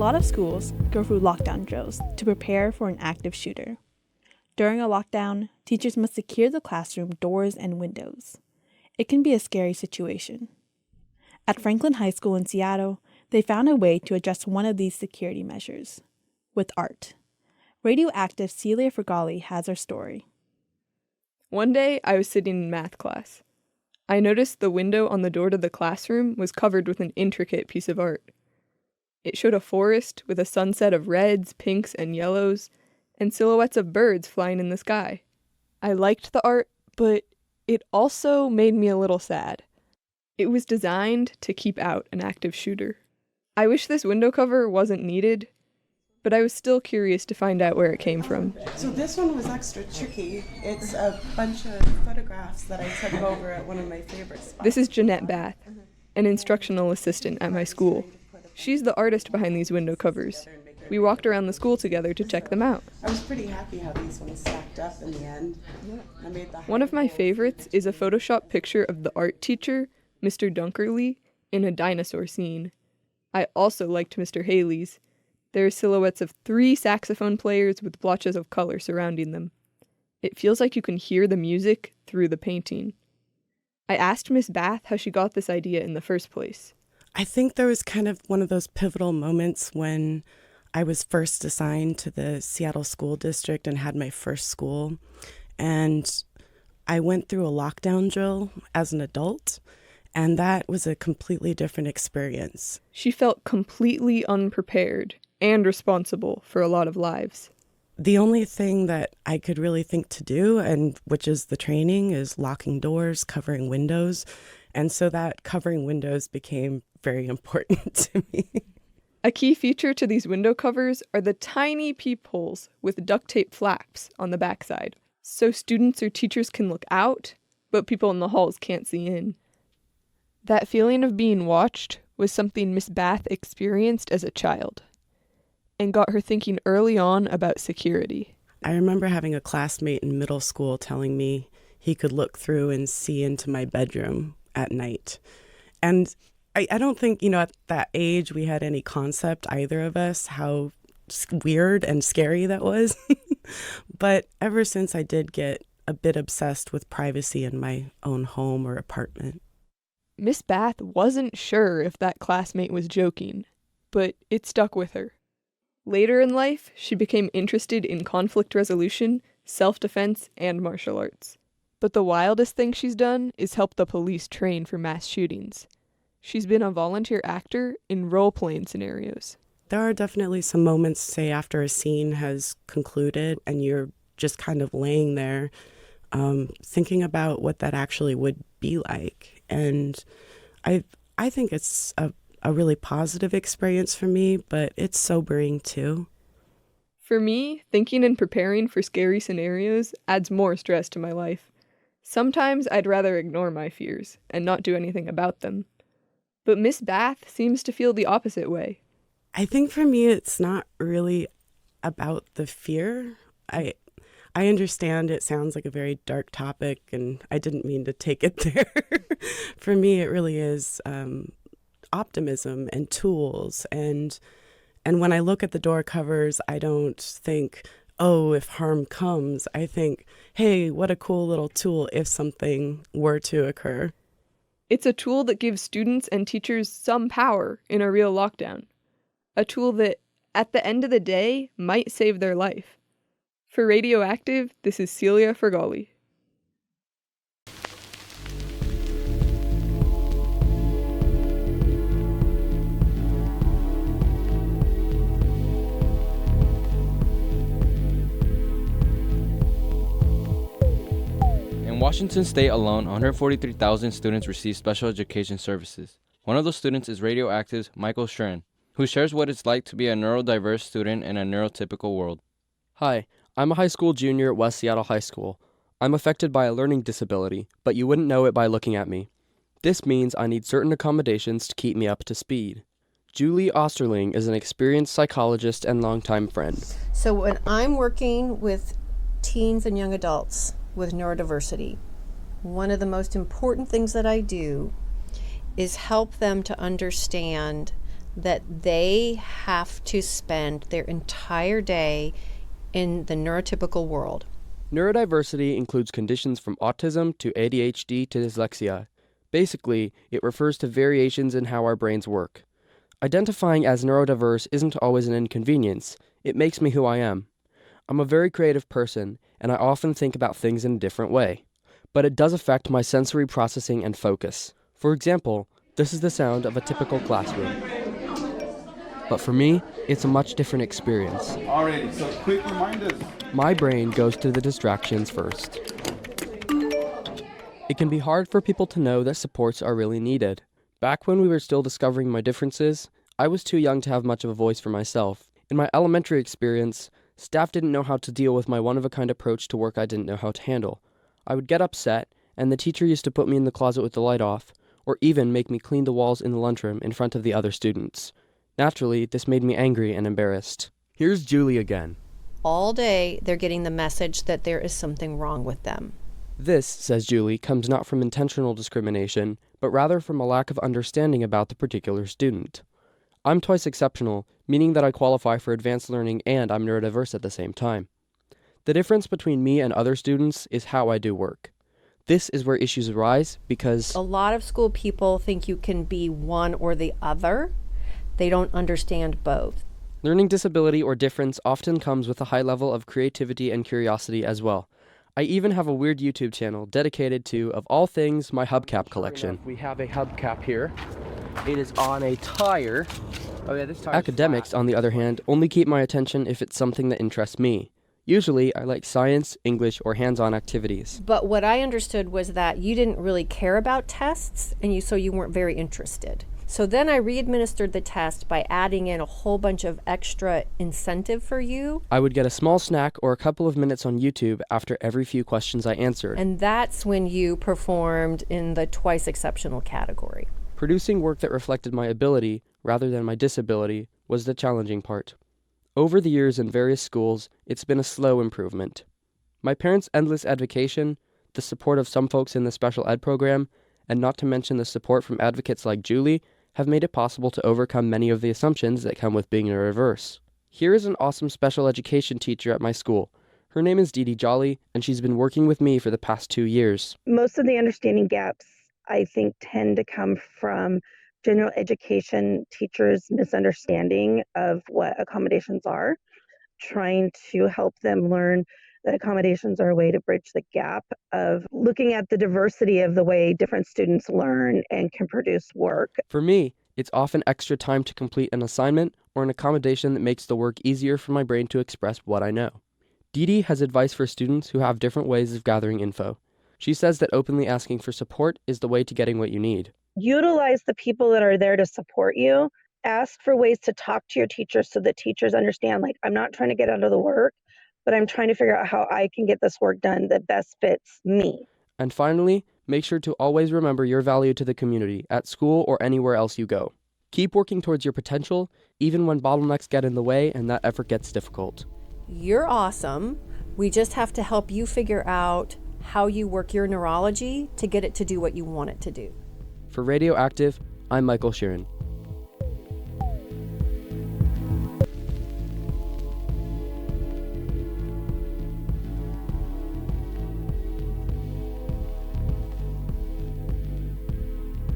lot of schools go through lockdown drills to prepare for an active shooter. During a lockdown, teachers must secure the classroom doors and windows. It can be a scary situation. At Franklin High School in Seattle, they found a way to address one of these security measures with art. RadioActive Celia Fergali has our story. One day, I was sitting in math class. I noticed the window on the door to the classroom was covered with an intricate piece of art. It showed a forest with a sunset of reds, pinks, and yellows, and silhouettes of birds flying in the sky. I liked the art, but it also made me a little sad. It was designed to keep out an active shooter. I wish this window cover wasn't needed, but I was still curious to find out where it came from. So this one was extra tricky. It's a bunch of photographs that I took over at one of my favorite spots. This is Jeanette Bath, an instructional assistant at my school. She's the artist behind these window covers. We walked around the school together to check them out. I was pretty happy how these ones stacked up in the end. One of my favorites is a Photoshop picture of the art teacher, Mr. Dunkerley, in a dinosaur scene. I also liked Mr. Haley's. There are silhouettes of 3 saxophone players with blotches of color surrounding them. It feels like you can hear the music through the painting. I asked Miss Bath how she got this idea in the first place. I think there was kind of one of those pivotal moments when I was first assigned to the Seattle School District and had my first school. And I went through a lockdown drill as an adult, and that was a completely different experience. She felt completely unprepared and responsible for a lot of lives. The only thing that I could really think to do, and which is the training, is locking doors, covering windows. And so that covering windows became very important to me. A key feature to these window covers are the tiny peepholes with duct tape flaps on the backside, so students or teachers can look out, but people in the halls can't see in. That feeling of being watched was something Miss Bath experienced as a child, and got her thinking early on about security. I remember having a classmate in middle school telling me he could look through and see into my bedroom at night. And I don't think, at that age we had any concept, either of us, how weird and scary that was. But ever since, I did get a bit obsessed with privacy in my own home or apartment. Miss Bath wasn't sure if that classmate was joking, but it stuck with her. Later in life, she became interested in conflict resolution, self-defense, and martial arts. But the wildest thing she's done is help the police train for mass shootings. She's been a volunteer actor in role-playing scenarios. There are definitely some moments, say, after a scene has concluded and you're just kind of laying there thinking about what that actually would be like. And I think it's a really positive experience for me, but it's sobering too. For me, thinking and preparing for scary scenarios adds more stress to my life. Sometimes I'd rather ignore my fears and not do anything about them. But Miss Bath seems to feel the opposite way. I think for me, it's not really about the fear. I understand it sounds like a very dark topic, and I didn't mean to take it there. For me, it really is optimism and tools. And when I look at the door covers, I don't think, oh, if harm comes. I think, hey, what a cool little tool if something were to occur. It's a tool that gives students and teachers some power in a real lockdown. A tool that, at the end of the day, might save their life. For RadioActive, this is Celia Fergali. In Washington State alone, 143,000 students receive special education services. One of those students is RadioActive's Michael Schran, who shares what it's like to be a neurodiverse student in a neurotypical world. Hi, I'm a high school junior at West Seattle High School. I'm affected by a learning disability, but you wouldn't know it by looking at me. This means I need certain accommodations to keep me up to speed. Julie Osterling is an experienced psychologist and longtime friend. So when I'm working with teens and young adults with neurodiversity, one of the most important things that I do is help them to understand that they have to spend their entire day in the neurotypical world. Neurodiversity includes conditions from autism to ADHD to dyslexia. Basically, it refers to variations in how our brains work. Identifying as neurodiverse isn't always an inconvenience. It makes me who I am. I'm a very creative person, and I often think about things in a different way. But it does affect my sensory processing and focus. For example, this is the sound of a typical classroom. But for me, it's a much different experience. Alrighty, so quick reminders. My brain goes to the distractions first. It can be hard for people to know that supports are really needed. Back when we were still discovering my differences, I was too young to have much of a voice for myself. In my elementary experience, staff didn't know how to deal with my one-of-a-kind approach to work I didn't know how to handle. I would get upset, and the teacher used to put me in the closet with the light off, or even make me clean the walls in the lunchroom in front of the other students. Naturally, this made me angry and embarrassed. Here's Julie again. All day, they're getting the message that there is something wrong with them. This, says Julie, comes not from intentional discrimination, but rather from a lack of understanding about the particular student. I'm twice exceptional, meaning that I qualify for advanced learning and I'm neurodiverse at the same time. The difference between me and other students is how I do work. This is where issues arise because A lot of school people think you can be one or the other. They don't understand both. learning disability or difference often comes with a high level of creativity and curiosity as well. I even have a weird YouTube channel dedicated to, of all things, my hubcap collection. We have a hubcap here. It is on a tire. Oh yeah, this tire. Academics, on the other hand, only keep my attention if it's something that interests me. Usually, I like science, English, or hands-on activities. But what I understood was that you didn't really care about tests, and so you weren't very interested. So then I re-administered the test by adding in a whole bunch of extra incentive for you. I would get a small snack or a couple of minutes on YouTube after every few questions I answered. And that's when you performed in the twice exceptional category. Producing work that reflected my ability rather than my disability was the challenging part. Over the years in various schools, it's been a slow improvement. My parents' endless advocacy, the support of some folks in the special ed program, and not to mention the support from advocates like Julie, have made it possible to overcome many of the assumptions that come with being neurodiverse. Here is an awesome special education teacher at my school. Her name is Dee Jolly, and she's been working with me for the past 2 years. Most of the understanding gaps, I think, tend to come from general education teachers' misunderstanding of what accommodations are, trying to help them learn that accommodations are a way to bridge the gap of looking at the diversity of the way different students learn and can produce work. For me, it's often extra time to complete an assignment or an accommodation that makes the work easier for my brain to express what I know. Dee has advice for students who have different ways of gathering info. She says that openly asking for support is the way to getting what you need. Utilize the people that are there to support you. Ask for ways to talk to your teachers so that teachers understand, like, I'm not trying to get out of the work, but I'm trying to figure out how I can get this work done that best fits me. And finally, make sure to always remember your value to the community, at school or anywhere else you go. Keep working towards your potential, even when bottlenecks get in the way and that effort gets difficult. You're awesome. We just have to help you figure out how you work your neurology to get it to do what you want it to do. For RadioActive, I'm Michael Sheeran.